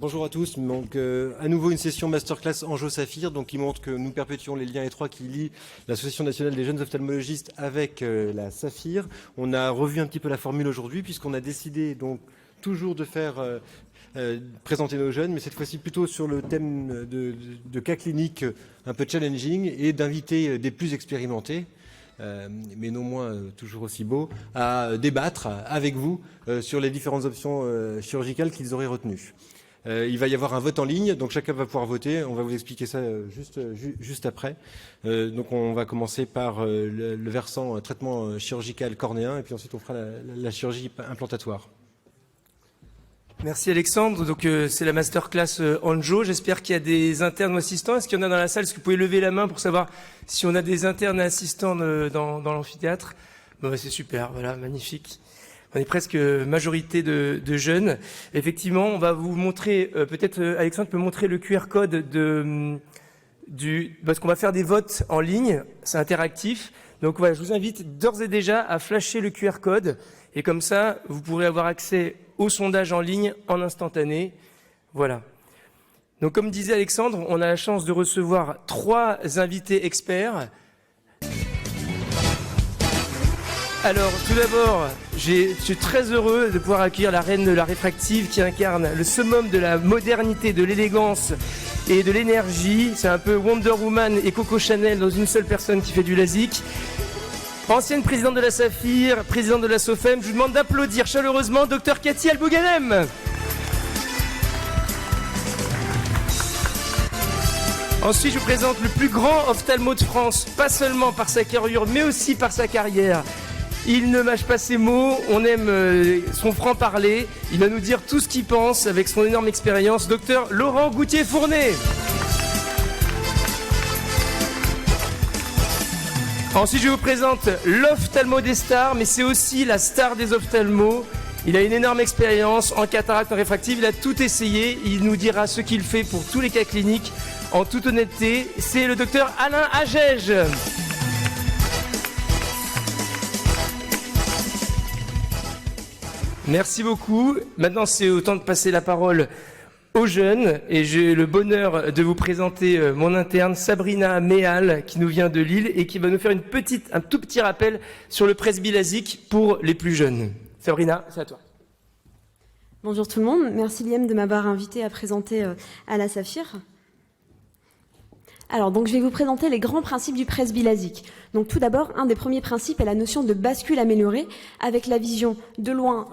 Bonjour à tous. Donc, à nouveau une session masterclass Anjou-Saphir, donc qui montre que nous perpétuons les liens étroits qui lient l'Association nationale des jeunes ophtalmologistes avec la Saphir. On a revu un petit peu la formule aujourd'hui puisqu'on a décidé donc toujours de faire présenter nos jeunes, mais cette fois-ci plutôt sur le thème de cas cliniques un peu challenging et d'inviter des plus expérimentés. Mais non moins toujours aussi beau, à débattre avec vous sur les différentes options chirurgicales qu'ils auraient retenues. Il va y avoir un vote en ligne, donc chacun va pouvoir voter. On va vous expliquer ça juste après. Donc on va commencer par le versant traitement chirurgical cornéen, et puis ensuite on fera la chirurgie implantatoire. Merci Alexandre. Donc c'est la masterclass Anjo. J'espère qu'il y a des internes ou assistants. Est-ce qu'il y en a dans la salle? Est-ce que vous pouvez lever la main pour savoir si on a des internes et assistants dans l'amphithéâtre? Bon, c'est super, voilà, magnifique. On est presque majorité de jeunes. Effectivement, on va vous montrer, peut-être Alexandre peut montrer le QR code parce qu'on va faire des votes en ligne, c'est interactif. Donc voilà, je vous invite d'ores et déjà à flasher le QR code et comme ça, vous pourrez avoir accès au sondage en ligne en instantané. Voilà. Donc comme disait Alexandre, on a la chance de recevoir 3 invités experts. Alors tout d'abord, je suis très heureux de pouvoir accueillir la reine de la réfractive qui incarne le summum de la modernité, de l'élégance et de l'énergie. C'est un peu Wonder Woman et Coco Chanel dans une seule personne qui fait du LASIK. Ancienne présidente de la Saphir, présidente de la SOFEM, je vous demande d'applaudir chaleureusement Dr Cathy Albouganem. Ensuite, je vous présente le plus grand ophtalmo de France, pas seulement par sa carrure, mais aussi par sa carrière. Il ne mâche pas ses mots, on aime son franc-parler, il va nous dire tout ce qu'il pense avec son énorme expérience, Dr Laurent Goutier-Fournet. Ensuite, je vous présente l'ophtalmo des stars, mais c'est aussi la star des ophtalmos. Il a une énorme expérience en cataracte, en réfractive, il a tout essayé. Il nous dira ce qu'il fait pour tous les cas cliniques. En toute honnêteté, c'est le docteur Alain Agege. Merci beaucoup. Maintenant, c'est au temps de passer la parole aux jeunes et j'ai le bonheur de vous présenter mon interne Sabrina Méal qui nous vient de Lille et qui va nous faire un tout petit rappel sur le presbyLASIK pour les plus jeunes. Sabrina, c'est à toi. Bonjour tout le monde, merci Liam de m'avoir invité à présenter à la Saphir. Alors, donc, je vais vous présenter les grands principes du presbyLASIK. Donc, tout d'abord, un des premiers principes est la notion de bascule améliorée avec la vision de loin.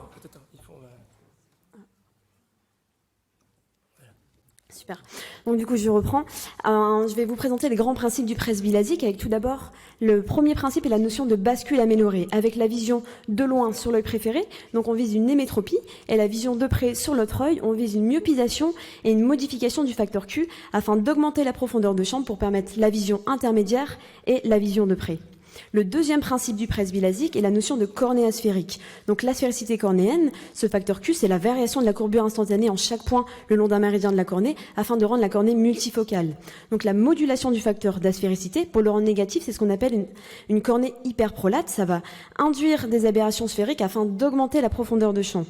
Super. Donc du coup, je reprends. Je vais vous présenter les grands principes du presbyLASIK avec tout d'abord, le premier principe est la notion de bascule améliorée avec la vision de loin sur l'œil préféré. Donc on vise une hémétropie et la vision de près sur l'autre œil, on vise une myopisation et une modification du facteur Q afin d'augmenter la profondeur de champ pour permettre la vision intermédiaire et la vision de près. Le deuxième principe du presbyLASIK est la notion de cornéa sphérique. Donc la sphéricité cornéenne, ce facteur Q, c'est la variation de la courbure instantanée en chaque point le long d'un méridien de la cornée afin de rendre la cornée multifocale. Donc la modulation du facteur d'asphérécité, pour le rendre négatif, c'est ce qu'on appelle une cornée hyperprolate. Ça va induire des aberrations sphériques afin d'augmenter la profondeur de champ.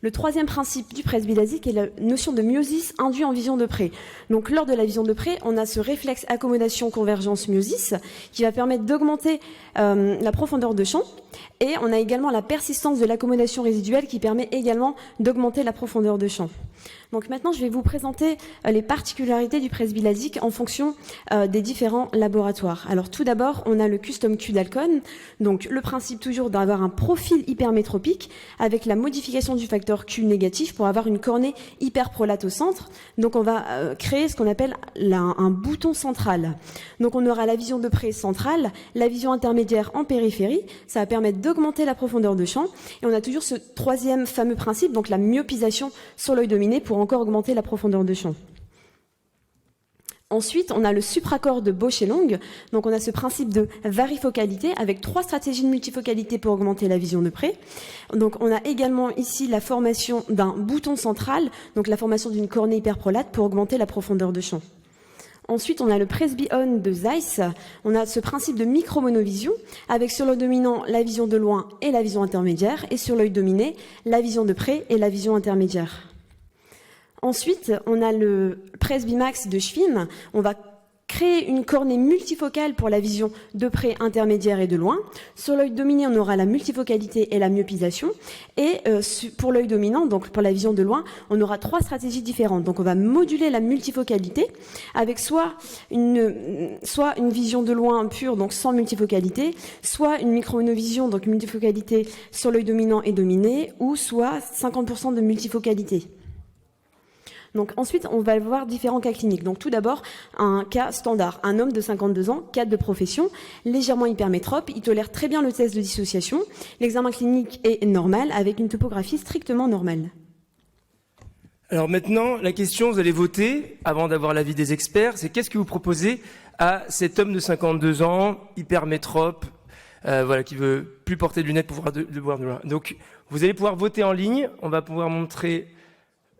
Le troisième principe du presbyLASIK est la notion de myosis induit en vision de près. Donc, lors de la vision de près, on a ce réflexe accommodation-convergence-myosis qui va permettre d'augmenter la profondeur de champ. Et on a également la persistance de l'accommodation résiduelle qui permet également d'augmenter la profondeur de champ. Donc maintenant, je vais vous présenter les particularités du presbyLASIK en fonction des différents laboratoires. Alors tout d'abord, on a le custom Q d'Alcon. Donc le principe toujours d'avoir un profil hypermétropique avec la modification du facteur Q négatif pour avoir une cornée hyperprolate au centre. Donc on va créer ce qu'on appelle un bouton central. Donc on aura la vision de près centrale, la vision intermédiaire en périphérie. Ça va permettre d'augmenter la profondeur de champ. Et on a toujours ce troisième fameux principe, donc la myopisation sur l'œil dominé pour encore augmenter la profondeur de champ. Ensuite, on a le supraccord de Bausch et Lomb. Donc, on a ce principe de varifocalité avec 3 stratégies de multifocalité pour augmenter la vision de près. Donc, on a également ici la formation d'un bouton central, donc la formation d'une cornée hyperprolate pour augmenter la profondeur de champ. Ensuite, on a le presby-on de Zeiss. On a ce principe de micromonovision avec sur l'œil dominant la vision de loin et la vision intermédiaire et sur l'œil dominé la vision de près et la vision intermédiaire. Ensuite, on a le Presbymax de Schwinn. On va créer une cornée multifocale pour la vision de près, intermédiaire et de loin. Sur l'œil dominé, on aura la multifocalité et la myopisation. Et pour l'œil dominant, donc pour la vision de loin, on aura 3 stratégies différentes. Donc on va moduler la multifocalité avec soit une vision de loin pure, donc sans multifocalité, soit une micromonovision, donc multifocalité sur l'œil dominant et dominé, ou soit 50% de multifocalité. Donc ensuite, on va voir différents cas cliniques. Donc tout d'abord, un cas standard. Un homme de 52 ans, cadre de profession, légèrement hypermétrope, il tolère très bien le test de dissociation. L'examen clinique est normal, avec une topographie strictement normale. Alors maintenant, la question, vous allez voter, avant d'avoir l'avis des experts, c'est qu'est-ce que vous proposez à cet homme de 52 ans, hypermétrope, qui veut plus porter de lunettes pour voir de loin. Donc vous allez pouvoir voter en ligne, on va pouvoir montrer...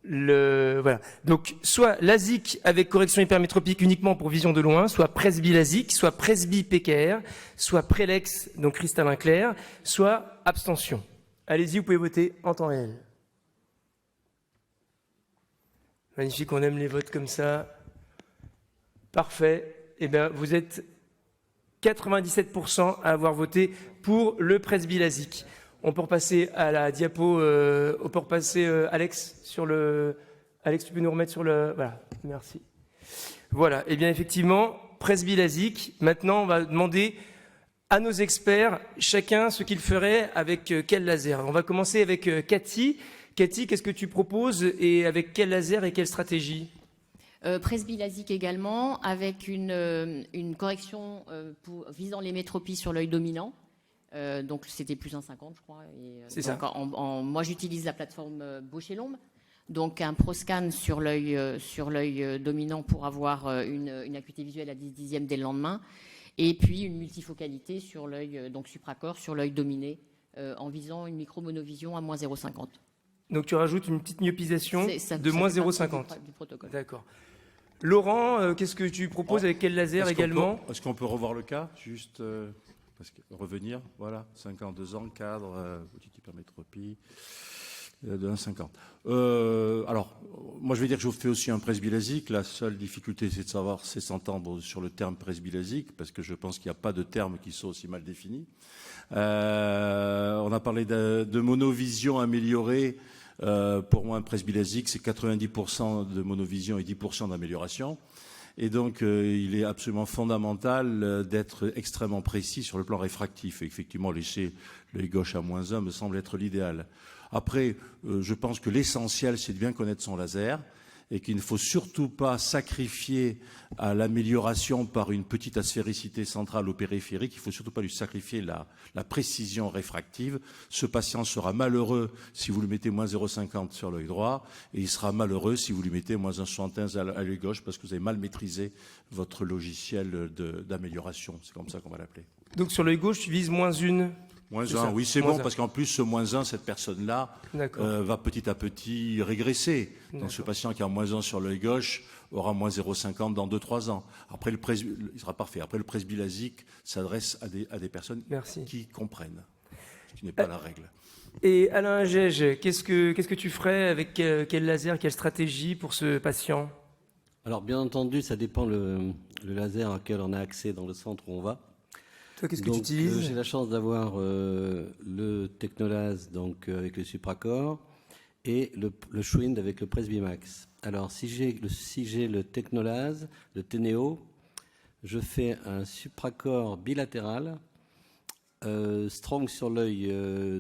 Donc, soit LASIK avec correction hypermétropique uniquement pour vision de loin, soit presby-LASIK, soit presby-PKR, soit Prelex, donc cristallin clair, soit abstention. Allez-y, vous pouvez voter en temps réel. Magnifique, on aime les votes comme ça. Parfait. Eh bien, vous êtes 97% à avoir voté pour le presby-LASIK. On peut repasser à la diapo, on peut repasser Alex sur le... Alex, tu peux nous remettre sur le... Voilà, merci. Voilà, et bien effectivement, presby-LASIK. Maintenant, on va demander à nos experts, chacun ce qu'il ferait avec quel laser. On va commencer avec Cathy. Cathy, qu'est-ce que tu proposes et avec quel laser et quelle stratégie ? Presby-LASIK également, avec une correction visant les métropies sur l'œil dominant. Donc c'était plus 1,50 je crois. C'est ça. Moi j'utilise la plateforme Bausch et Lomb. Donc un proscan sur l'œil dominant pour avoir une acuité visuelle à 10 dixièmes dès le lendemain. Et puis une multifocalité sur l'œil donc supracorps, sur l'œil dominé, en visant une micromonovision à moins 0,50. Donc tu rajoutes une petite myopisation de moins 0,50. Du protocole. D'accord. Laurent, qu'est-ce que tu proposes avec quel laser également ? Est-ce qu'on peut revoir le cas juste parce que revenir, voilà, 52 ans, cadre, petite hypermétropie de 1,50. Alors, moi je vais dire que je fais aussi un presby-LASIK. La seule difficulté, c'est de savoir, c'est s'entendre sur le terme presby-LASIK, parce que je pense qu'il n'y a pas de termes qui sont aussi mal définis. On a parlé de monovision améliorée. Pour moi, un presby-LASIK, c'est 90% de monovision et 10% d'amélioration. Et donc, il est absolument fondamental d'être extrêmement précis sur le plan réfractif. Et effectivement, laisser l'œil gauche à moins 1 me semble être l'idéal. Après, je pense que l'essentiel, c'est de bien connaître son laser et qu'il ne faut surtout pas sacrifier à l'amélioration par une petite aspéricité centrale ou périphérique. Il ne faut surtout pas lui sacrifier la précision réfractive. Ce patient sera malheureux si vous lui mettez moins 0,50 sur l'œil droit et il sera malheureux si vous lui mettez moins 1,75 à l'œil gauche parce que vous avez mal maîtrisé votre logiciel d'amélioration. C'est comme ça qu'on va l'appeler. Donc sur l'œil gauche, tu vises moins 1. Moins 1, oui, c'est bon, parce qu'en plus, ce moins 1, cette personne-là va petit à petit régresser. Donc ce patient qui a moins 1 sur l'œil gauche aura moins 0,50 dans 2-3 ans. Après, il sera parfait. Après, le presby-LASIK s'adresse à des personnes qui comprennent, ce qui n'est pas la règle. Et Alain Gege, qu'est-ce que tu ferais avec quel laser, quelle stratégie pour ce patient ? Alors, bien entendu, ça dépend le laser auquel on a accès dans le centre où on va. Toi, qu'est-ce que tu utilises ? J'ai la chance d'avoir le Technolase avec le Supracorps et le Schwinn avec le Presbymax. Alors, si j'ai le Technolase, le Teneo, je fais un Supracorps bilatéral, strong sur l'œil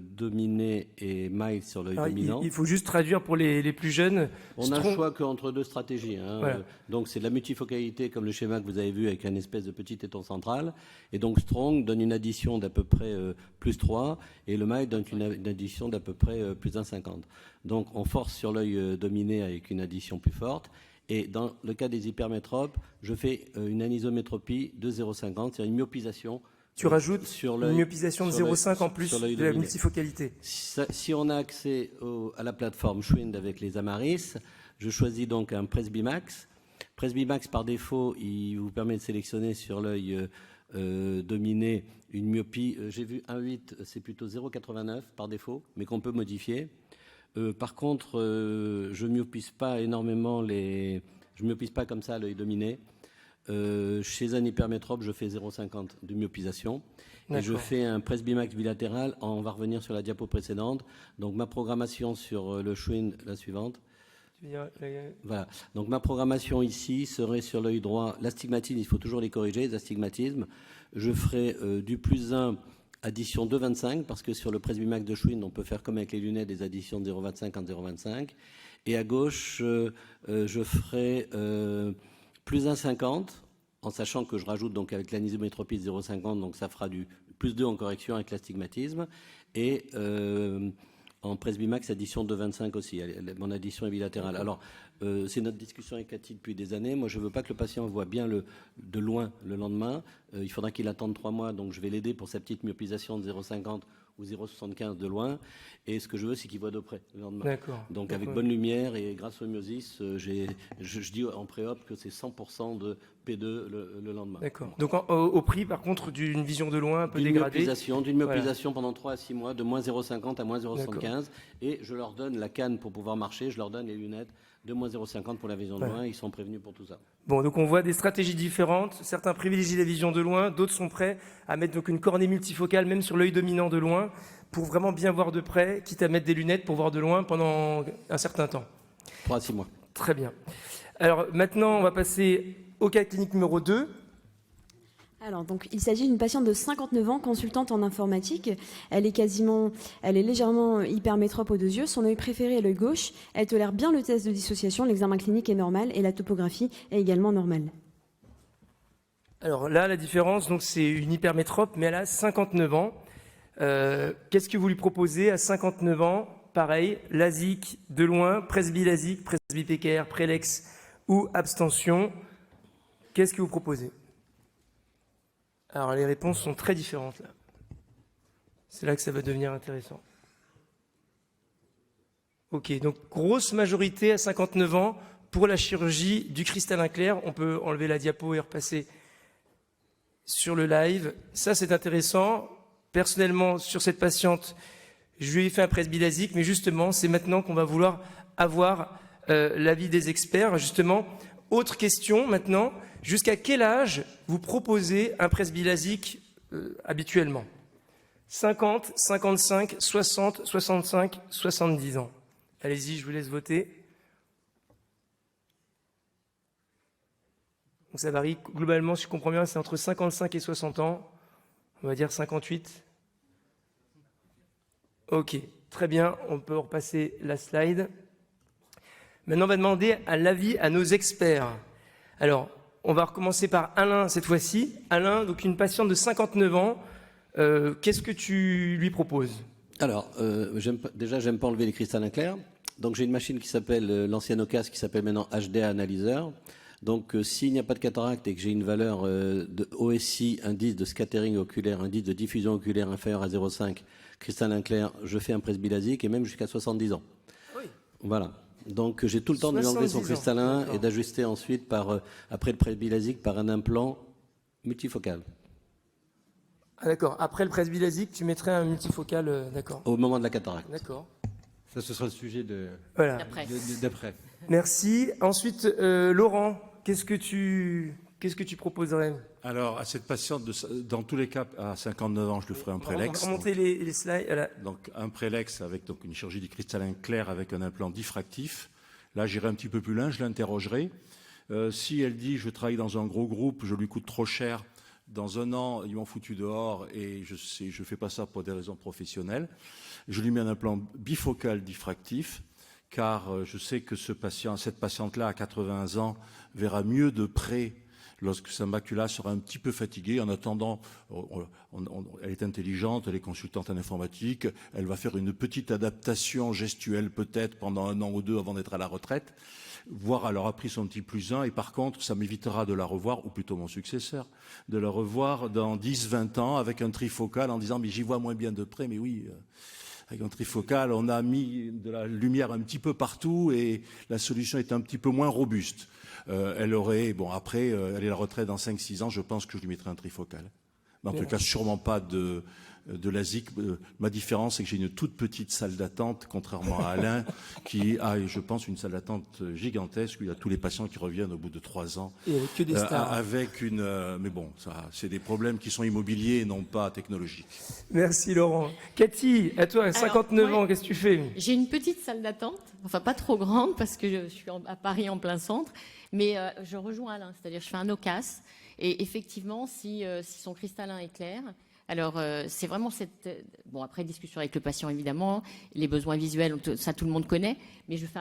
dominé et mild sur l'œil dominant. Il faut juste traduire pour les plus jeunes. On n'a le choix qu'entre deux stratégies. Voilà. Donc c'est de la multifocalité comme le schéma que vous avez vu avec un espèce de petit étang central. Et donc strong donne une addition d'à peu près plus 3 et le mild donne une addition d'à peu près plus 1,50. Donc on force sur l'œil dominé avec une addition plus forte. Et dans le cas des hypermétropes, je fais une anisométropie de 0,50, c'est-à-dire une myopisation. Tu rajoutes une myopisation de 0,5 en plus de la multifocalité. Si on a accès à la plateforme Schwinn avec les Amaris, je choisis donc un Presbymax. Presbymax, par défaut, il vous permet de sélectionner sur l'œil dominé une myopie. J'ai vu 1,8, c'est plutôt 0,89 par défaut, mais qu'on peut modifier. Par contre, je myopise pas énormément je myopise pas comme ça à l'œil dominé. Chez un hypermétrope, je fais 0,50 de myopisation. Et je fais un presbymax bilatéral. On va revenir sur la diapo précédente. Donc ma programmation sur le Schwinn, la suivante. Voilà. Donc ma programmation ici serait sur l'œil droit. L'astigmatisme, il faut toujours les corriger, les astigmatismes. Je ferai du +1 addition 2,25 parce que sur le presbymax de Schwinn, on peut faire comme avec les lunettes des additions de 0,25 en 0,25. Et à gauche, je ferai +1,50 en sachant que je rajoute donc avec l'anisométropie de 0,50, donc ça fera du +2 en correction avec l'astigmatisme. Et en presbymax, addition de 25 aussi. Mon addition est bilatérale. Alors, c'est notre discussion avec Cathy depuis des années. Moi, je ne veux pas que le patient voit bien de loin le lendemain. Il faudra qu'il attende 3 mois. Donc, je vais l'aider pour sa petite myopisation de 0,50 ou 0,75 de loin. Et ce que je veux, c'est qu'il voit de près le lendemain. D'accord. Donc, avec bonne lumière et grâce au myosis, je dis en pré-op que c'est 100% de P2 le lendemain. D'accord. Donc, au prix, par contre, d'une vision de loin un peu dégradée. D'une myopisation pendant 3 à 6 mois, de moins 0,50 à moins 0,75. Et je leur donne la canne pour pouvoir marcher. Je leur donne les lunettes de moins 0,50 pour la vision de loin. Ils sont prévenus pour tout ça. Bon, donc on voit des stratégies différentes. Certains privilégient la vision de loin, d'autres sont prêts à mettre donc une cornée multifocale, même sur l'œil dominant de loin, pour vraiment bien voir de près, quitte à mettre des lunettes pour voir de loin pendant un certain temps. 3 à 6 mois. Très bien. Alors maintenant, on va passer au cas clinique numéro 2. Alors, donc, il s'agit d'une patiente de 59 ans, consultante en informatique. Elle est légèrement hypermétrope aux 2 yeux. Son œil préféré est l'œil gauche. Elle tolère bien le test de dissociation. L'examen clinique est normal et la topographie est également normale. Alors là, la différence, donc, c'est une hypermétrope, mais elle a 59 ans. Qu'est-ce que vous lui proposez à 59 ans? Pareil, LASIK de loin, presby-LASIK, presby-PKR, prélex ou abstention. Qu'est-ce que vous proposez? Alors, les réponses sont très différentes, là. C'est là que ça va devenir intéressant. Ok, donc grosse majorité à 59 ans pour la chirurgie du cristallin clair. On peut enlever la diapo et repasser sur le live. Ça, c'est intéressant. Personnellement, sur cette patiente, je lui ai fait un presby-LASIK, mais justement, c'est maintenant qu'on va vouloir avoir l'avis des experts. Justement, autre question maintenant. Jusqu'à quel âge vous proposez un presby-LASIK habituellement? 50, 55, 60, 65, 70 ans. Allez-y, je vous laisse voter. Donc ça varie globalement, si je comprends bien, c'est entre 55 et 60 ans. On va dire 58. Ok, très bien, on peut repasser la slide. Maintenant, on va demander l'avis à nos experts. Alors, on va recommencer par Alain cette fois-ci. Alain, donc une patiente de 59 ans, qu'est-ce que tu lui proposes? Alors, j'aime pas enlever les cristallins clairs. Donc, j'ai une machine qui s'appelle, l'ancienne OCAS, qui s'appelle maintenant HDA Analyzer. Donc, s'il n'y a pas de cataracte et que j'ai une valeur de OSI, indice de scattering oculaire, indice de diffusion oculaire inférieur à 0,5, cristallin clair, je fais un presby-LASIK et même jusqu'à 70 ans. Oui. Voilà. Donc, j'ai tout le temps de lui enlever son cristallin et d'ajuster ensuite, après le presby-LASIK, par un implant multifocal. Ah, d'accord. Après le presby-LASIK, tu mettrais un multifocal, d'accord. Au moment de la cataracte. D'accord. Ça, ce sera le sujet d'après. Merci. Ensuite, Laurent, qu'est-ce que tu proposerais? Alors, à cette patiente, dans tous les cas, à 59 ans, je lui ferai un prélex. On va remonter les slides. Voilà. Donc, un prélex avec donc, une chirurgie du cristallin clair avec un implant diffractif. Là, j'irai un petit peu plus loin, je l'interrogerai. Si elle dit, je travaille dans un gros groupe, je lui coûte trop cher, dans 1 an, ils m'ont foutu dehors et je fais pas ça pour des raisons professionnelles, je lui mets un implant bifocal diffractif, car je sais que cette patiente-là, à 80 ans, verra mieux de près lorsque sa macula sera un petit peu fatiguée. En attendant, elle est intelligente, elle est consultante en informatique, elle va faire une petite adaptation gestuelle peut-être pendant 1 an ou 2 avant d'être à la retraite, voire elle aura pris son petit +1, et par contre, ça m'évitera de la revoir, ou plutôt mon successeur, de la revoir dans 10-20 ans avec un trifocal en disant « mais j'y vois moins bien de près », mais oui... Avec un trifocal, on a mis de la lumière un petit peu partout et la solution est un petit peu moins robuste. Elle aurait, elle est à la retraite dans 5-6 ans, je pense que je lui mettrai un trifocal. Mais en tout cas, sûrement pas de de LASIK. Ma différence, c'est que j'ai une toute petite salle d'attente, contrairement à Alain, qui a, je pense, une salle d'attente gigantesque. Il y a tous les patients qui reviennent au bout de 3 ans. Et que des stars. Avec mais bon, ça, c'est des problèmes qui sont immobiliers et non pas technologiques. Merci Laurent. Cathy, à toi, 59 ans, qu'est-ce que tu fais? J'ai une petite salle d'attente, enfin pas trop grande parce que je suis à Paris en plein centre, mais je rejoins Alain, c'est-à-dire je fais un OCAS et effectivement si son cristallin est clair, alors c'est vraiment bon après discussion avec le patient évidemment, les besoins visuels, ça tout le monde connaît, mais je fais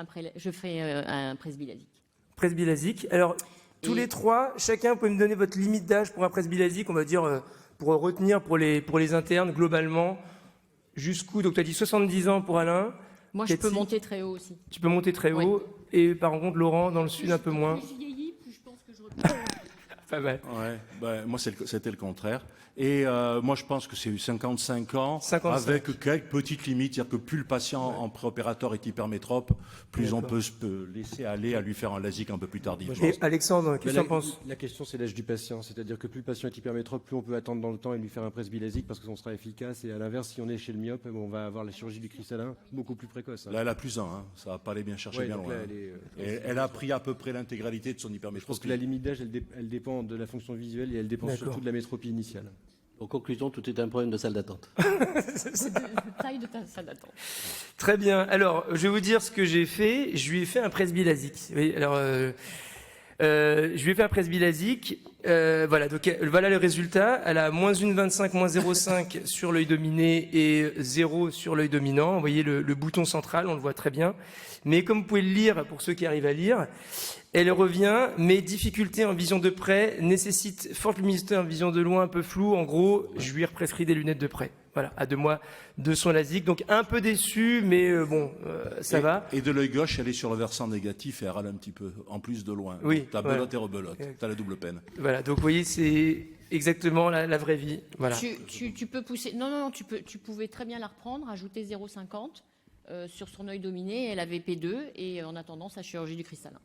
un presbylasik. Presbylasik. Alors tous les trois, chacun, vous pouvez me donner votre limite d'âge pour un presbylasik, on va dire pour retenir pour les internes globalement jusqu'où? Donc tu as dit 70 ans pour Alain. Moi, Cathy, je peux monter très haut aussi. Tu peux monter très haut. Oui. Et par contre, Laurent, dans le sud, un peu moins. Plus je vieillis, plus je pense que je Pas mal. Ouais, moi, c'était le contraire. Et moi, je pense que c'est 55 ans, 55. avec quelques petites limites. C'est-à-dire que plus le patient en préopératoire est hypermétrope, plus on peut se laisser aller à lui faire un LASIK un peu plus tardivement. Et Alexandre, qu'est-ce que tu en penses? La question, c'est l'âge du patient. C'est-à-dire que plus le patient est hypermétrope, plus on peut attendre dans le temps et lui faire un presbylasik parce que on sera efficace. Et à l'inverse, si on est chez le myope, on va avoir la chirurgie du cristallin beaucoup plus précoce. Là, elle a plus 1. Ça va pas aller bien chercher bien donc loin. là, Elle a pris à peu près l'intégralité de son Je pense hypermétropie. que la limite d'âge, elle dépend de la fonction visuelle et elle dépend D'accord. surtout de la métropie initiale. En conclusion, tout est un problème de salle d'attente. de taille de ta salle d'attente. Très bien. Alors, je vais vous dire ce que j'ai fait. Je lui ai fait un presbylasik. Oui, alors, je lui ai fait un presbylasik. Voilà, donc voilà le résultat. Elle a moins 1,25, moins 0,5 sur l'œil dominé et 0 sur l'œil dominant. Vous voyez le bouton central, on le voit très bien. Mais comme vous pouvez le lire, pour ceux qui arrivent à lire, elle revient, mais difficulté en vision de près, nécessite forte luminosité en vision de loin, un peu floue. En gros, je lui ai represcrit des lunettes de près. Voilà, à 2 mois de son LASIK. Donc un peu déçu, mais ça va. Et de l'œil gauche, elle est sur le versant négatif et elle râle un petit peu, en plus de loin. Oui, T'as voilà. belote et rebelote. T'as la double peine. Voilà, donc vous voyez, c'est exactement la vraie vie. Voilà. Tu peux pousser. Non, tu pouvais très bien la reprendre, ajouter 0,50 sur son œil dominé. Elle avait P2 et en attendant sa chirurgie du cristallin.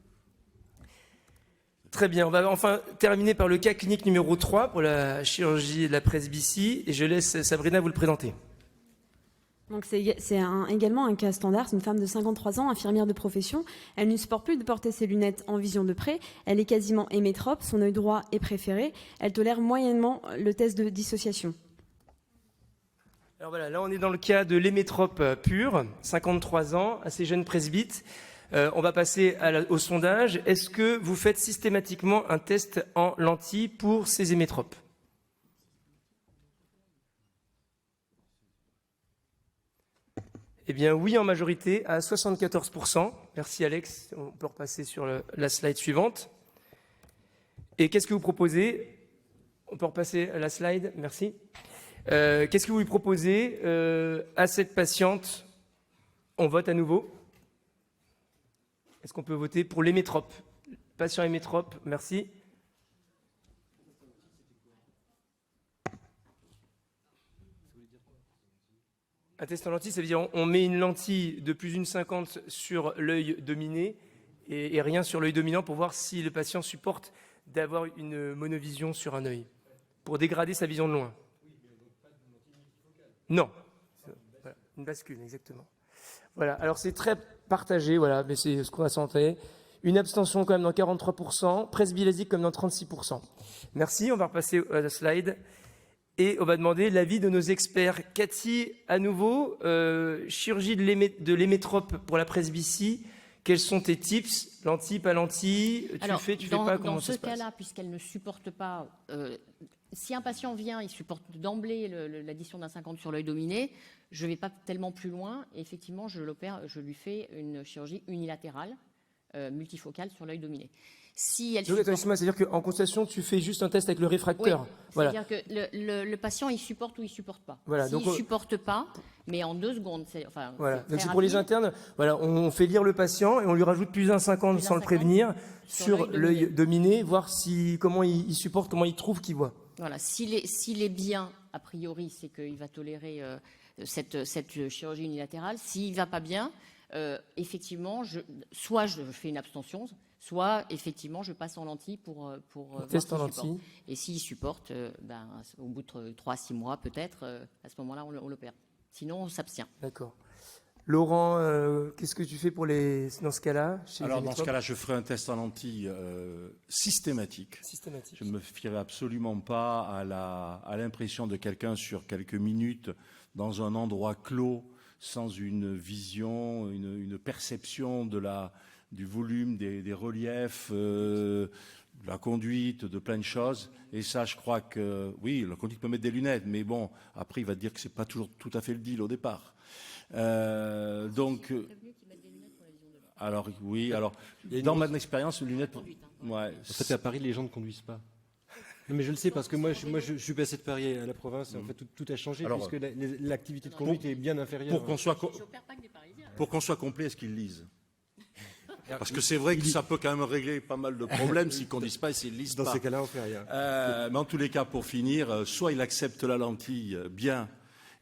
Très bien, on va enfin terminer par le cas clinique numéro 3 pour la chirurgie de la presbytie et je laisse Sabrina vous le présenter. Donc c'est également un cas standard, c'est une femme de 53 ans, infirmière de profession. Elle ne supporte plus de porter ses lunettes en vision de près. Elle est quasiment hémétrope, son œil droit est préféré. Elle tolère moyennement le test de dissociation. Alors voilà, là on est dans le cas de l'hémétrope pure, 53 ans, assez jeune presbyte. On va passer au sondage. Est-ce que vous faites systématiquement un test en lentille pour ces hémétropes? Eh bien oui, en majorité, à 74%. Merci Alex, on peut repasser sur la slide suivante. Et qu'est-ce que vous proposez? On peut repasser à la slide, merci. Qu'est-ce que vous lui proposez à cette patiente? On vote à nouveau. Est-ce qu'on peut voter pour l'hémétrope? Patient hémétrope, merci. Un test en lentille, ça veut dire on met une lentille de plus d'1,50 sur l'œil dominé et rien sur l'œil dominant pour voir si le patient supporte d'avoir une monovision sur un œil, pour dégrader sa vision de loin. Non. Voilà, une bascule, exactement. Voilà, alors c'est très partagé, voilà, mais c'est ce qu'on a senti. Une abstention quand même dans 43%, presbylasik comme dans 36%. Merci, on va repasser à la slide. Et on va demander l'avis de nos experts. Cathy, à nouveau, chirurgie de l'hémétrope pour la presbytie. Quels sont tes tips? Lentille, pas lentille? Alors, tu fais pas? Comment dans ça ce se passe? cas-là, puisqu'elle ne supporte pas, si un patient vient, il supporte d'emblée l'addition d'un 50 sur l'œil dominé, je ne vais pas tellement plus loin. Et effectivement, je lui fais une chirurgie unilatérale, multifocale sur l'œil dominé. Si elle Donc, attends, c'est-à-dire qu'en consultation, tu fais juste un test avec le réfracteur. Oui, voilà. c'est-à-dire que le patient, il supporte ou il supporte pas. Voilà, S'il donc, ne supporte pas, mais en 2 secondes, voilà. Donc très c'est pour les rapide. internes. Voilà, on fait lire le patient et on lui rajoute plus d'un 50 sans le prévenir sur l'œil dominé, voir comment il supporte, comment il trouve qu'il voit. Voilà, s'il est bien, a priori, c'est qu'il va tolérer cette chirurgie unilatérale. S'il ne va pas bien, effectivement, soit je fais une abstention, Soit, effectivement, je passe en lentille pour voir Test s'il en supporte. lentille. Et s'il supporte, au bout de 3-6 mois, peut-être, à ce moment-là, on l'opère. Sinon, on s'abstient. D'accord. Laurent, qu'est-ce que tu fais dans ce cas-là chez Alors, dans ce Zémétrope? cas-là, je ferai un test en lentille systématique. Systématique. Je ne me fierai absolument pas à l'impression de quelqu'un sur quelques minutes dans un endroit clos, sans une vision, une perception du volume, des reliefs, de la conduite, de plein de choses. Et ça, je crois que, oui, la conduite peut mettre des lunettes, mais bon, après, il va te dire que c'est pas toujours tout à fait le deal au départ. Alors, oui, alors, dans ma expérience, les lunettes, ouais. En fait, à Paris, les gens ne conduisent pas. Non, mais je le sais parce que moi, je suis passé de Paris à la province. En fait, tout a changé Alors, puisque l'activité de conduite est bien inférieure. Pour qu'on soit complet, est-ce qu'ils lisent? Parce que c'est vrai que ça peut quand même régler pas mal de problèmes s'ils ne conduisent pas et s'ils lisent Dans pas. ces cas-là, on fait rien. Mais en tous les cas, pour finir, soit il accepte la lentille bien,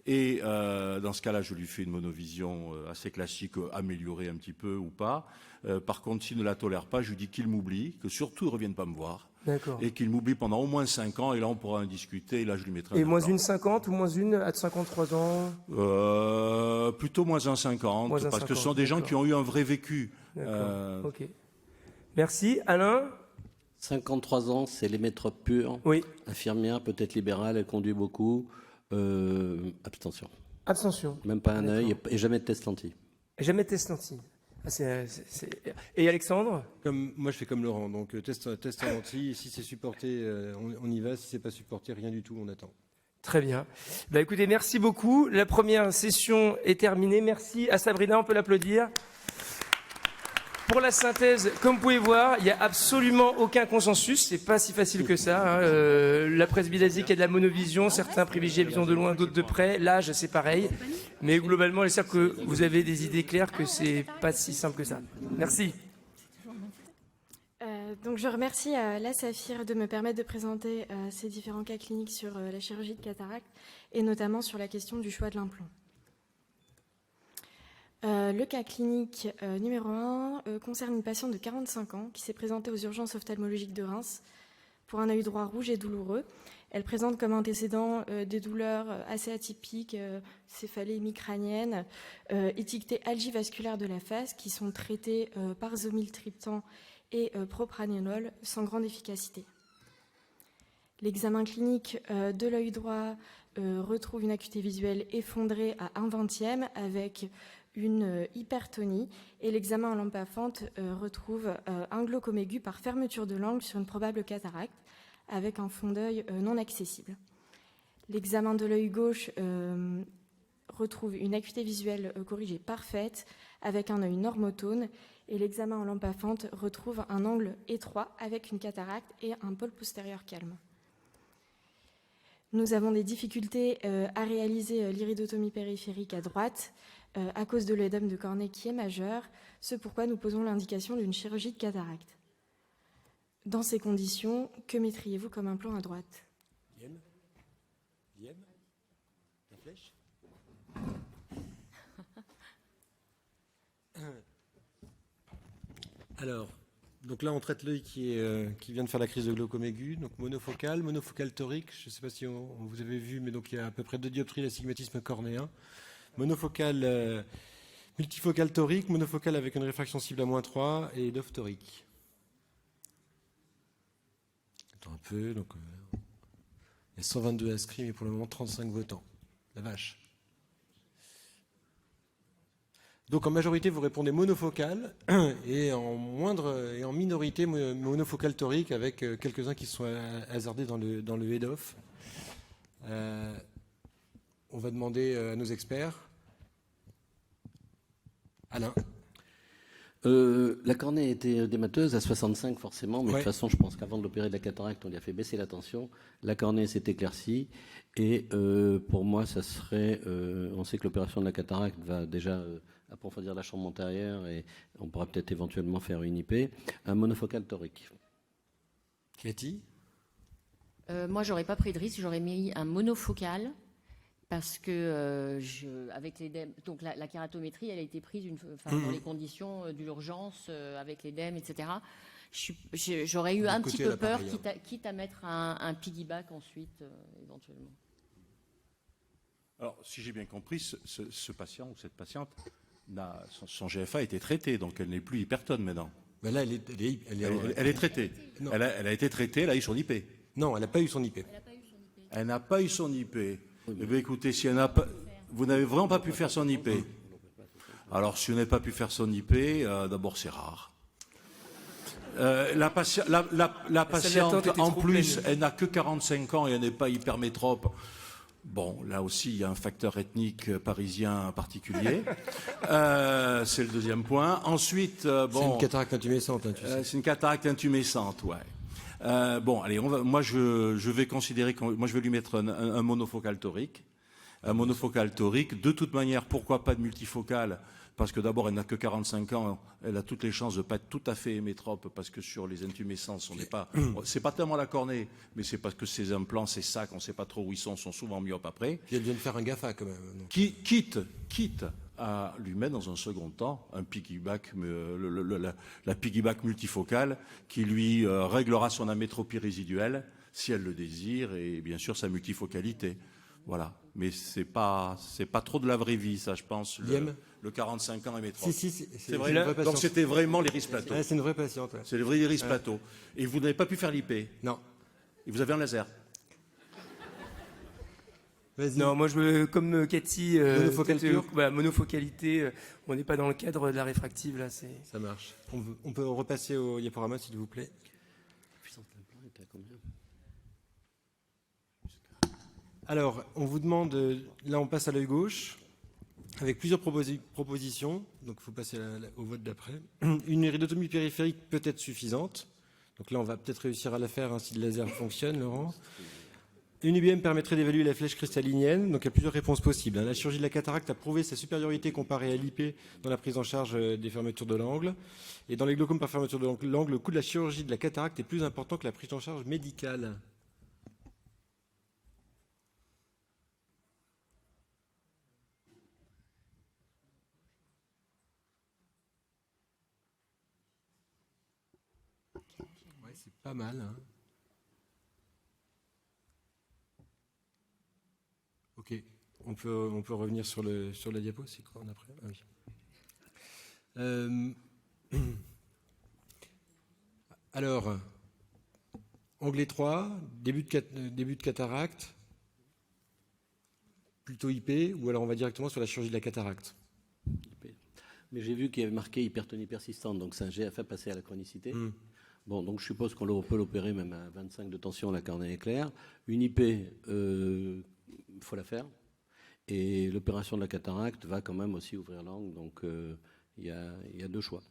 et dans ce cas-là, je lui fais une monovision assez classique, améliorée un petit peu ou pas. Par contre, s'il ne la tolère pas, je lui dis qu'il m'oublie, que surtout il ne revienne pas me voir. D'accord. Et qu'il m'oublie pendant au moins 5 ans, et là on pourra en discuter, et là je lui mettrai un Et moins accord. une 50 ou moins une à 53 ans? Plutôt moins un 50, Moins un parce que ce 50, sont des gens d'accord. qui ont eu un vrai vécu. D'accord. Ok. Merci. Alain? 53 ans, c'est l'émétrope pure. Oui. Infirmière, peut-être libérale, elle conduit beaucoup. Abstention. Abstention. Même pas un D'accord. œil et jamais de test lentille. Jamais de test lentille. Et Alexandre? Moi, je fais comme Laurent. Donc, test en lentille. Si c'est supporté, on y va. Si c'est pas supporté, rien du tout, on attend. Très bien. Bah, écoutez, merci beaucoup. La première session est terminée. Merci à Sabrina, on peut l'applaudir. Pour la synthèse, comme vous pouvez voir, il n'y a absolument aucun consensus. C'est pas si facile que ça. La presbylésique a de la monovision. Certains privilégient la vision de loin, d'autres de près. L'âge, c'est pareil. Mais globalement, j'espère que vous avez des idées claires, que c'est pas si simple que ça. Merci. Donc je remercie la Saphir de me permettre de présenter ces différents cas cliniques sur la chirurgie de cataracte et notamment sur la question du choix de l'implant. Le cas clinique numéro 1 concerne une patiente de 45 ans qui s'est présentée aux urgences ophtalmologiques de Reims pour un œil droit rouge et douloureux. Elle présente comme antécédent des douleurs assez atypiques, céphalée hémicrânienne, étiquetée algie vasculaire de la face qui sont traitées par zomiltriptan et propranolol sans grande efficacité. L'examen clinique de l'œil droit retrouve une acuité visuelle effondrée à 1/20 avec une hypertonie et l'examen en lampe à fente retrouve un glaucome aigu par fermeture de l'angle sur une probable cataracte avec un fond d'œil non accessible. L'examen de l'œil gauche retrouve une acuité visuelle corrigée parfaite avec un œil normotone et l'examen en lampe à fente retrouve un angle étroit avec une cataracte et un pôle postérieur calme. Nous avons des difficultés à réaliser l'iridotomie périphérique à droite à cause de l'œdème de cornée qui est majeur, ce pourquoi nous posons l'indication d'une chirurgie de cataracte. Dans ces conditions, que mettriez-vous comme implant à droite? La flèche. Alors, donc là, on traite l'œil qui vient de faire la crise de glaucome aigu, donc monofocal torique. Je ne sais pas si vous avez vu, mais donc il y a à peu près 2 dioptries d'astigmatisme cornéen. Monofocal, multifocal torique, monofocal avec une réfraction cible à -3 et d'ophtorique. Attends un peu, donc il y a 122 inscrits, mais pour le moment 35 votants. La vache. Donc en majorité, vous répondez monofocal et en minorité monofocal torique avec quelques-uns qui sont hasardés dans le head-off. On va demander à nos experts. Alain. La cornée était édémateuse à 65 forcément, mais de toute façon, je pense qu'avant de l'opérer de la cataracte, on lui a fait baisser la tension. La cornée s'est éclaircie et pour moi, ça serait. On sait que l'opération de la cataracte va déjà approfondir la chambre antérieure et on pourra peut-être éventuellement faire une IP. Un monofocal torique. Cathy. Moi, j'aurais pas pris de risque, j'aurais mis un monofocal Parce que avec l'EDEM, donc la kératométrie, elle a été prise dans les conditions d'urgence, avec l'EDEM, etc. J'aurais eu un petit peu peur, quitte à mettre un piggyback ensuite, éventuellement. Alors, si j'ai bien compris, ce patient ou cette patiente, son GFA a été traité, donc elle n'est plus hypertone maintenant. Ben là, elle est traitée. Elle a été traitée, elle a eu son IP. Non, elle n'a pas eu son IP. Elle n'a pas eu son IP. Eh bien, écoutez, si elle n'a pas, vous n'avez vraiment pas pu faire son IP. Alors, si vous n'avez pas pu faire son IP, d'abord, c'est rare. La patiente, en plus, elle n'a que 45 ans et elle n'est pas hypermétrope. Bon, là aussi, il y a un facteur ethnique parisien particulier. C'est le deuxième point. Ensuite, c'est une cataracte intumescente, hein, tu sais. C'est une cataracte intumescente, ouais. Bon, allez, moi je vais considérer moi je vais lui mettre un monofocal torique. Un monofocal torique. De toute manière, pourquoi pas de multifocal? Parce que d'abord, elle n'a que 45 ans, elle a toutes les chances de ne pas être tout à fait hémétrope, parce que sur les intumescences, c'est pas tellement la cornée, mais c'est parce que ces implants, ces sacs, on ne sait pas trop où ils sont souvent myopes après. Puis elle vient de faire un GAFA quand même. Donc. Quitte à lui mettre dans un second temps un piggyback, la piggyback multifocale, qui lui réglera son amétropie résiduelle, si elle le désire, et bien sûr sa multifocalité. Voilà. Mais c'est pas trop de la vraie vie, ça, je pense. Le 45 ans hémétrope. Si, c'est vrai. Donc c'était vraiment l'iris plateau. C'est une vraie patiente. Ouais. C'est le vrai iris plateau. Et vous n'avez pas pu faire l'IP? Non. Et vous avez un laser? Vas-y. Non, moi, comme Cathy, monofocalité, on n'est pas dans le cadre de la réfractive, là. Ça marche. On peut repasser au diaporama, s'il vous plaît. Alors, on vous demande, là on passe à l'œil gauche, avec plusieurs propositions, donc il faut passer au vote d'après. Une iridotomie périphérique peut être suffisante, donc là on va peut-être réussir à la faire hein, si le laser fonctionne, Laurent. Une IBM permettrait d'évaluer la flèche cristallinienne, donc il y a plusieurs réponses possibles. La chirurgie de la cataracte a prouvé sa supériorité comparée à l'IP dans la prise en charge des fermetures de l'angle. Et dans les glaucomes par fermeture de l'angle, le coût de la chirurgie de la cataracte est plus important que la prise en charge médicale. C'est pas mal. Hein. Ok, on peut revenir sur la diapo, c'est quoi on après oui. Alors, angle étroit, début de cataracte, plutôt IP, ou alors on va directement sur la chirurgie de la cataracte. Mais j'ai vu qu'il y avait marqué hypertonie persistante, donc c'est un GFA passé à la chronicité. Bon, donc je suppose qu'on peut l'opérer même à 25 de tension, la cornée est claire. Une IP, faut la faire. Et l'opération de la cataracte va quand même aussi ouvrir l'angle, donc il y a deux choix.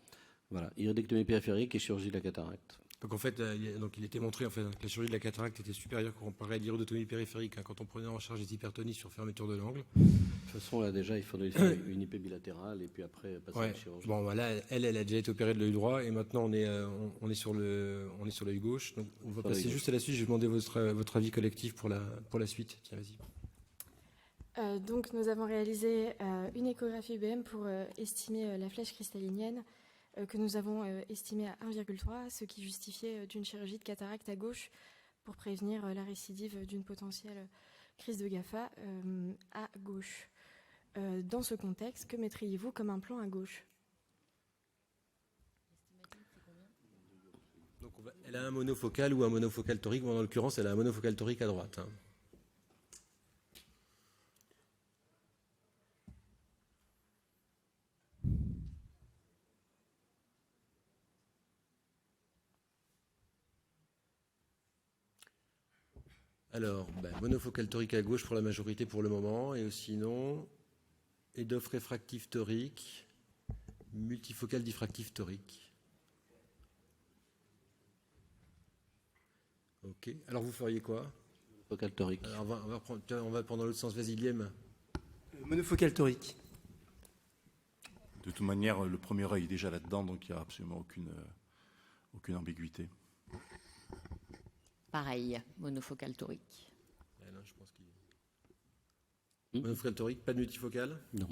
Voilà, iridectomie périphérique et chirurgie de la cataracte. Donc en fait, il était montré en fait, que la chirurgie de la cataracte était supérieure comparée à l'iridotomie périphérique hein, quand on prenait en charge les hypertonies sur fermeture de l'angle. De toute façon, là déjà, il faudrait faire une IP bilatérale et puis après passer à la chirurgie. Bon, voilà, elle a déjà été opérée de l'œil droit et maintenant on est sur l'œil gauche. Donc on va passer juste à la suite. Je vais demander votre avis collectif pour la suite. Tiens, vas-y. Donc nous avons réalisé une échographie IBM pour estimer la flèche cristallinienne que nous avons estimée à 1,3, ce qui justifiait d'une chirurgie de cataracte à gauche pour prévenir la récidive d'une potentielle crise de GAFA à gauche. Dans ce contexte, que mettriez-vous comme implant à gauche? Donc elle a un monofocal ou un monofocal torique. Bon, en l'occurrence, elle a un monofocal torique à droite. Hein. Alors, monofocal torique à gauche pour la majorité pour le moment, et sinon, EDOF réfractif torique, multifocal diffractif torique. Ok, alors vous feriez quoi? Focal torique. Alors on va prendre dans l'autre sens, vas-y Liam. Monofocal torique. De toute manière, le premier œil est déjà là-dedans, donc il n'y a absolument aucune ambiguïté. Pareil, monofocal torique. Non, je pense Monofocal torique, pas de multifocal. Non.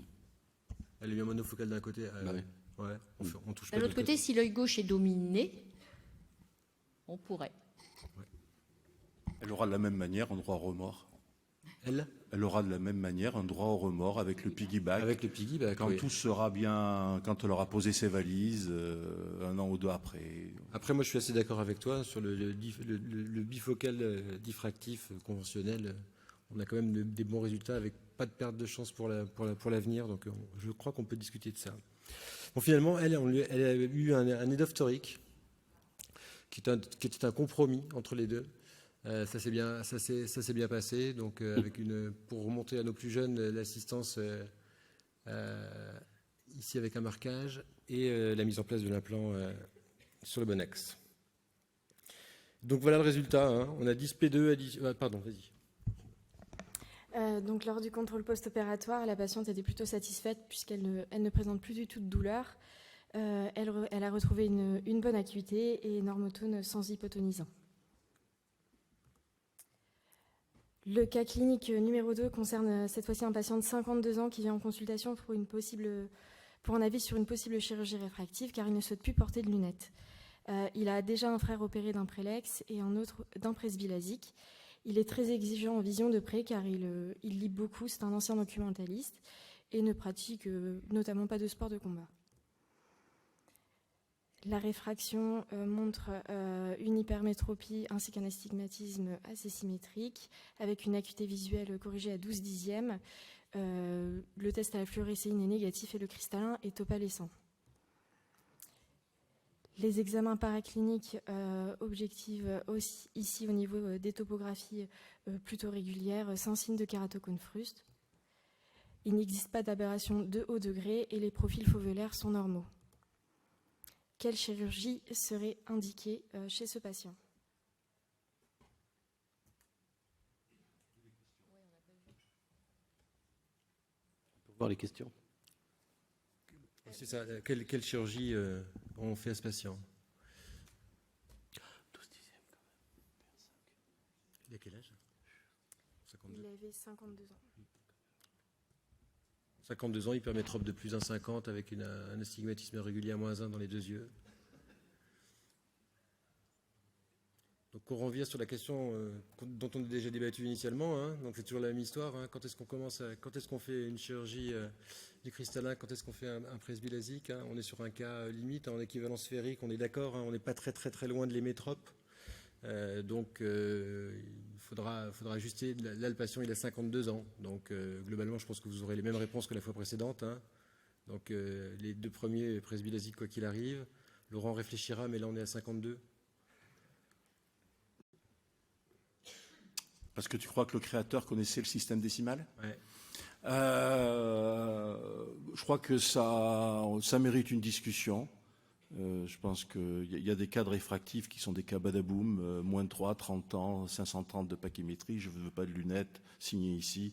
Elle est bien monofocale d'un côté. Bah oui. Ouais, on touche pas De l'autre côté, si l'œil gauche est dominé, on pourrait. Elle aura de la même manière un droit au remords. Elle aura de la même manière un droit au remords avec le piggyback. Avec le piggyback, quand oui. tout sera bien, quand elle aura posé ses valises, un an ou deux après. Après, moi, je suis assez d'accord avec toi sur le bifocal diffractif conventionnel. On a quand même des bons résultats avec pas de perte de chance pour l'avenir. Donc, je crois qu'on peut discuter de ça. Bon, finalement, elle a eu un EDOF torique qui était un compromis entre les deux. Ça s'est bien passé. Donc, pour remonter à nos plus jeunes, l'assistance ici avec un marquage et la mise en place de l'implant sur le bon axe. Donc voilà le résultat. Hein. On a 10 P2 à 10. Pardon, vas-y. Donc lors du contrôle post-opératoire, la patiente était plutôt satisfaite puisqu'elle ne présente plus du tout de douleur. Elle a retrouvé une bonne acuité et normotone sans hypotonisant. Le cas clinique numéro 2 concerne cette fois-ci un patient de 52 ans qui vient en consultation pour un avis sur une possible chirurgie réfractive car il ne souhaite plus porter de lunettes. Il a déjà un frère opéré d'un prélex et un autre d'un presbylasque. Il est très exigeant en vision de près car il lit beaucoup, c'est un ancien documentaliste et ne pratique notamment pas de sport de combat. La réfraction montre une hypermétropie ainsi qu'un astigmatisme assez symétrique avec une acuité visuelle corrigée à 12 dixièmes. Le test à la fluorescéine est négatif et le cristallin est opalescent. Les examens paracliniques objectifs aussi ici au niveau des topographies plutôt régulières sans signe de kératocone fruste. Il n'existe pas d'aberration de haut degré et les profils foveolaires sont normaux. Quelle chirurgie serait indiquée chez ce patient ? On peut voir les questions. C'est ça. Quelle chirurgie on fait à ce patient ? 12 dixièmes quand même. Il a quel âge ? 52. Il avait 52 ans. 52 ans, hypermétrope de plus 1,50 avec un astigmatisme régulier à -1 dans les deux yeux. Donc on revient sur la question dont on a déjà débattu initialement. Hein. Donc c'est toujours la même histoire. Hein. Quand est-ce qu'on fait une chirurgie du cristallin ? Quand est-ce qu'on fait un presbylasque ? Hein. On est sur un cas limite en équivalence sphérique. On est d'accord. Hein. On n'est pas très très très loin de l'hémétrope. Donc il faudra ajuster. Là le patient il a 52 ans. Donc globalement je pense que vous aurez les mêmes réponses que la fois précédente. Hein. Donc les deux premiers presbylasques quoi qu'il arrive. Laurent réfléchira mais là on est à 52. Parce que tu crois que le créateur connaissait le système décimal ? Ouais. Je crois que ça mérite une discussion. Je pense qu'il y a des cas de réfractifs qui sont des cas badaboum, moins de 3, 30 ans, 530 de pachymétrie, je ne veux pas de lunettes, signé ici.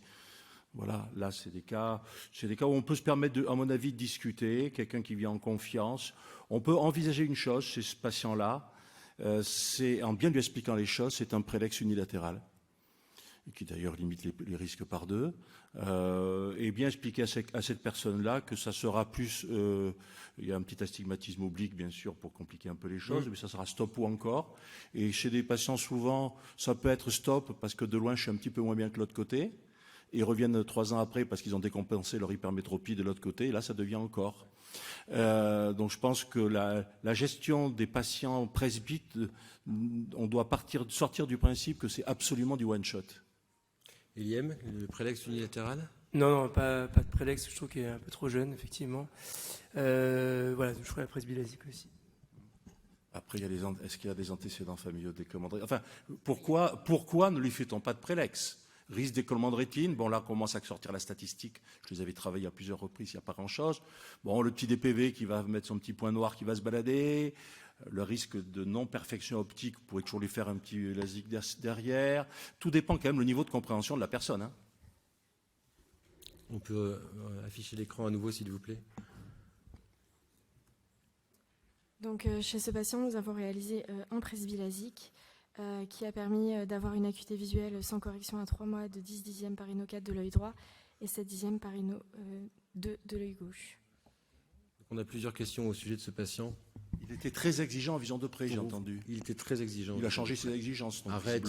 Voilà, là c'est des cas où on peut se permettre, à mon avis, de discuter, quelqu'un qui vient en confiance. On peut envisager une chose chez ce patient-là, c'est en bien lui expliquant les choses, c'est un prélex unilatéral, qui d'ailleurs limite les risques par 2, et bien expliquer à cette personne-là que ça sera plus, il y a un petit astigmatisme oblique bien sûr pour compliquer un peu les choses, mais ça sera stop ou encore. Et chez des patients souvent, ça peut être stop parce que de loin je suis un petit peu moins bien que l'autre côté, et ils reviennent 3 ans après parce qu'ils ont décompensé leur hypermétropie de l'autre côté, et là ça devient encore. Donc je pense que la gestion des patients presbytes, on doit sortir du principe que c'est absolument du one-shot. Eliem, le prélex unilatéral ? Non, pas de prélex, je trouve qu'il est un peu trop jeune, effectivement. Voilà, je ferai la presbylasque aussi. Après, est-ce qu'il y a des antécédents familiaux d'écoulement de rétine ? Enfin, pourquoi ne lui fait-on pas de prélex ? Risque d'écoulement de rétine, bon là, on commence à sortir la statistique. Je les avais travaillés à plusieurs reprises, il n'y a pas grand-chose. Bon, le petit DPV qui va mettre son petit point noir qui va se balader. Le risque de non-perfection optique, vous pourrez toujours lui faire un petit LASIK derrière. Tout dépend quand même du niveau de compréhension de la personne. Hein. On peut afficher l'écran à nouveau, s'il vous plaît. Donc, chez ce patient, nous avons réalisé un presbylasque qui a permis d'avoir une acuité visuelle sans correction à 3 mois de 10 dixièmes par inocate de l'œil droit et 7/10 par INO de l'œil gauche. On a plusieurs questions au sujet de ce patient. Il était très exigeant en vision de près, j'ai entendu. Il était très exigeant. Il a changé ses exigences. Donc, Arrête,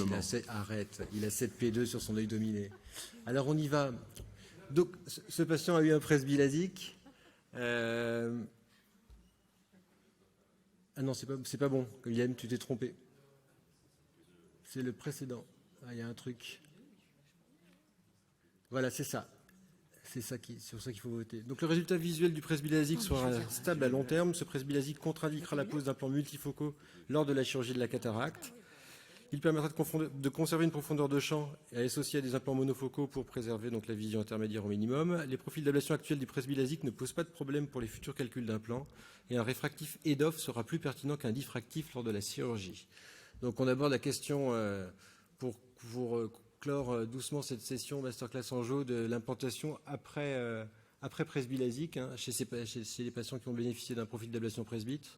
il a 7 P2 sur son œil dominé. Alors on y va. Donc ce patient a eu un presbylasique. Ah non, c'est pas bon. Yann, tu t'es trompé. C'est le précédent. Ah, il y a un truc. Voilà, c'est ça. C'est sur ça qu'il faut voter. Donc le résultat visuel du presbylasique sera stable à long terme. Ce presbylasique contre-indiquera la pose d'implants multifocaux lors de la chirurgie de la cataracte. Il permettra de conserver une profondeur de champ et associer à des implants monofocaux pour préserver donc la vision intermédiaire au minimum. Les profils d'ablation actuels du presbylasique ne posent pas de problème pour les futurs calculs d'implants et un réfractif EDOF sera plus pertinent qu'un diffractif lors de la chirurgie. Donc on aborde la question pour clore doucement cette session masterclass angio de l'implantation après presbylasique chez les patients qui ont bénéficié d'un profil d'ablation presbyte.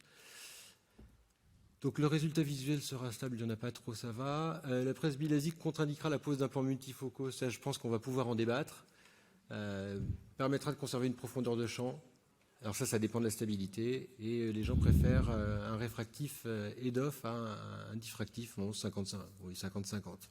Donc le résultat visuel sera stable, il n'y en a pas trop, ça va. La presbylasique contre-indiquera la pose d'implants multifocaux, ça je pense qu'on va pouvoir en débattre. Permettra de conserver une profondeur de champ. Alors ça dépend de la stabilité. Et les gens préfèrent un réfractif EDOF à un diffractif, bon, 50-50.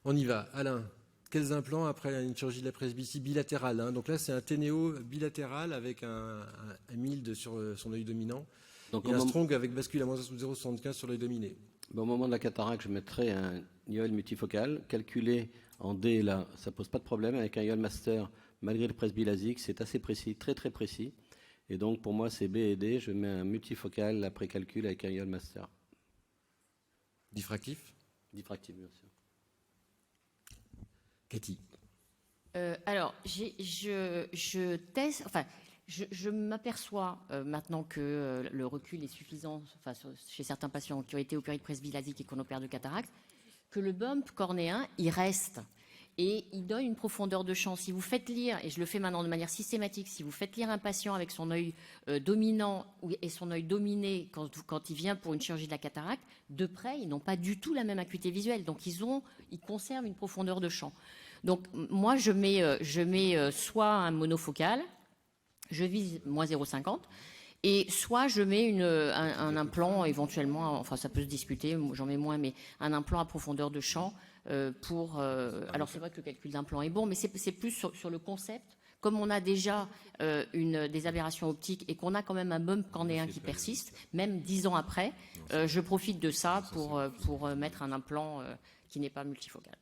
On y va. Alain, quels implants après une chirurgie de la presbytie bilatérale Donc là c'est un ténéo bilatéral avec un mild sur son œil dominant. Donc, et un strong avec bascule à moins 0,75 sur l'œil dominé. Au moment de la cataracte, je mettrai un IOL multifocal. Calculé en D, là, ça ne pose pas de problème. Avec un IOL master, malgré le presbylasique, c'est assez précis, très très précis. Et donc, pour moi, c'est B et D. Je mets un multifocal après calcul avec un IOL master. Diffractif ? Diffractif, bien sûr. Cathy ? Alors, je teste... Enfin, je m'aperçois maintenant que le recul est suffisant chez certains patients qui ont été opérés de presbylasique et qu'on opère de cataracte, que le bump cornéen, il reste et il donne une profondeur de champ. Si vous faites lire, et je le fais maintenant de manière systématique, si vous faites lire un patient avec son œil dominant et son œil dominé quand il vient pour une chirurgie de la cataracte, de près, ils n'ont pas du tout la même acuité visuelle. Donc, ils conservent une profondeur de champ. Donc, moi, je mets soit un monofocal, je vise moins 0,50 et soit je mets un implant éventuellement, enfin ça peut se discuter, j'en mets moins, mais un implant à profondeur de champ alors c'est vrai que le calcul d'implant est bon, mais c'est plus sur le concept. Comme on a déjà des aberrations optiques et qu'on a quand même un bump cornéen qui persiste, même 10 ans après, je profite de ça pour mettre un implant qui n'est pas multifocal.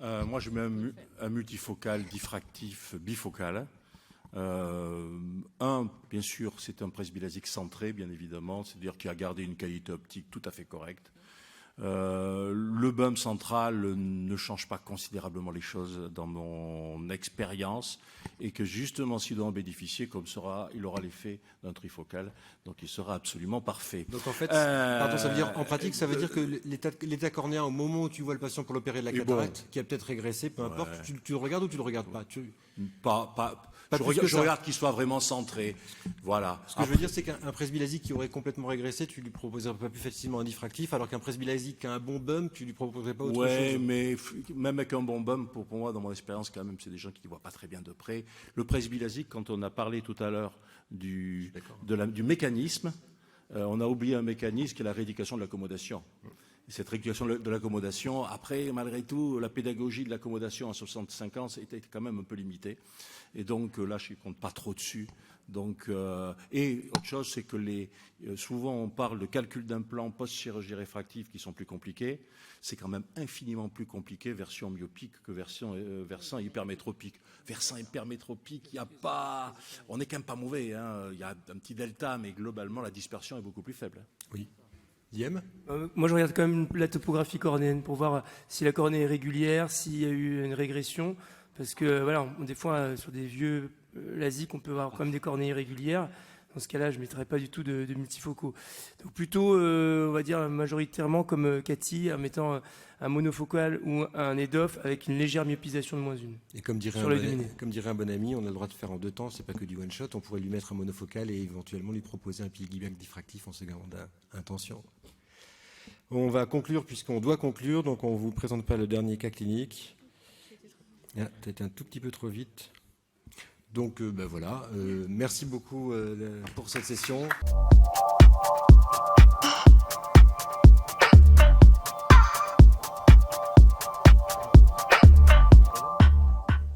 Moi je mets un multifocal diffractif bifocal. Bien sûr, c'est un presbylasique centré, bien évidemment, c'est-à-dire qui a gardé une qualité optique tout à fait correcte. Le bump central ne change pas considérablement les choses dans mon expérience et que justement, s'il doit en bénéficier, il aura l'effet d'un trifocal, donc il sera absolument parfait. Donc en fait, pardon, ça veut dire, en pratique, ça veut dire que l'état cornéen, au moment où tu vois le patient pour l'opérer de la cataracte, qui a peut-être régressé, peu importe, tu le regardes ou tu le regardes pas Je regarde qu'il soit vraiment centré. Voilà. Ce que je veux dire, c'est qu'un presbylasique qui aurait complètement régressé, tu lui proposerais pas plus facilement un diffractif, alors qu'un presbylasique qui a un bon bump, tu lui proposerais pas autre chose. Oui, mais même avec un bon bump, pour moi, dans mon expérience, quand même, c'est des gens qui ne voient pas très bien de près. Le presbylasique, quand on a parlé tout à l'heure du mécanisme, on a oublié un mécanisme qui est la rééducation de l'accommodation. Et cette rééducation de l'accommodation, après, malgré tout, la pédagogie de l'accommodation à 65 ans était quand même un peu limitée. Et donc là, je ne compte pas trop dessus. Donc, et autre chose, c'est que souvent on parle de calcul d'implants post-chirurgie réfractive qui sont plus compliqués. C'est quand même infiniment plus compliqué version myopique que versant hypermétropique. Versant hypermétropique, on n'est quand même pas mauvais. Il y a un petit delta, mais globalement la dispersion est beaucoup plus faible. Oui. Diem ? Moi, je regarde quand même la topographie cornéenne pour voir si la cornée est régulière, s'il y a eu une régression. Parce que, voilà, des fois, sur des vieux lasiques, on peut avoir quand même des cornées irrégulières. Dans ce cas-là, je ne mettrais pas du tout de multifocaux. Donc, plutôt, on va dire majoritairement comme Cathy, en mettant un monofocal ou un EDOF avec une légère myopisation de -1. Et comme dirait un bon ami, on a le droit de faire en 2 temps, c'est pas que du one-shot. On pourrait lui mettre un monofocal et éventuellement lui proposer un piggyback diffractif en seconde intention. On va conclure puisqu'on doit conclure, donc on ne vous présente pas le dernier cas clinique. Ah, t'as été un tout petit peu trop vite. Donc voilà, merci beaucoup pour cette session.